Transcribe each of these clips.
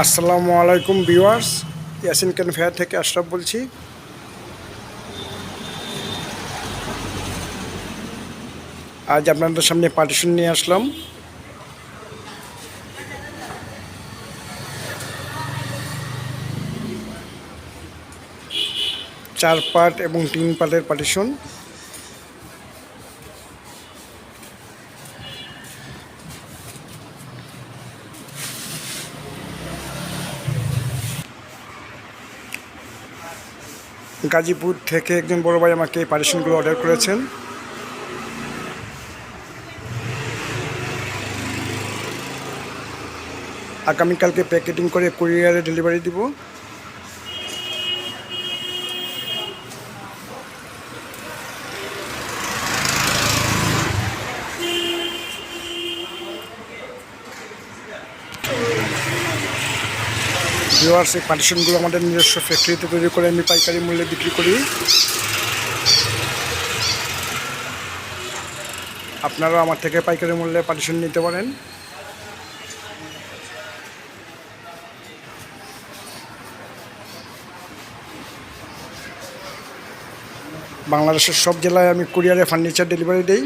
আসসালামু আলাইকুম ভিউয়ার্স, ইয়াসিন ক্যানফেয়ার থেকে আশরাফ বলছি। আজ আপনাদের সামনে পার্টিশন নিয়ে আসলাম। চার পার্ট এবং 3 পার্টের পার্টিশন। গাজীপুর থেকে একজন বড় ভাই আমাকে এই পার্টিশনগুলো অর্ডার করেছেন। আগামীকালকে প্যাকেটিং করে কুরিয়ারে ডেলিভারি দিব। ভিউয়ার্স, এই পার্টিশনগুলো আমাদের নিজস্ব ফ্যাক্টরিতে তৈরি করে আমি পাইকারি মূল্যে বিক্রি করি। আপনারাও আমার থেকে পাইকারি মূল্যে পার্টিশন নিতে পারেন। বাংলাদেশের সব জেলায় আমি কুরিয়ারে ফার্নিচার ডেলিভারি দেই।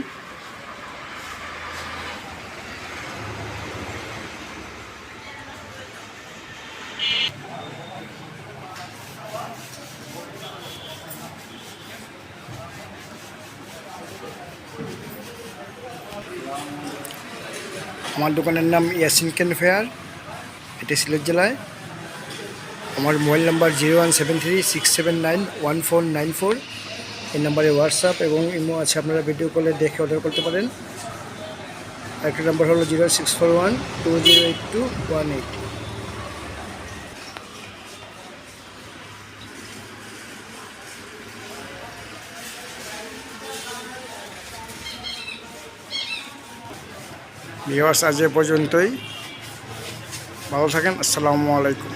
আমার দোকানের নাম ইয়াসিন ক্যানফেয়ার, এটি সিলেট জেলায়। আমার মোবাইল নাম্বার 01736791494। এই নাম্বারে হোয়াটসঅ্যাপ এবং ইমো আছে, আপনারা ভিডিও কলে দেখে অর্ডার করতে পারেন। একটা নাম্বার হলো 0641208218। ভিউয়ার্স, আজ এ পর্যন্তই। ভালো থাকেন। আসসালামু আলাইকুম।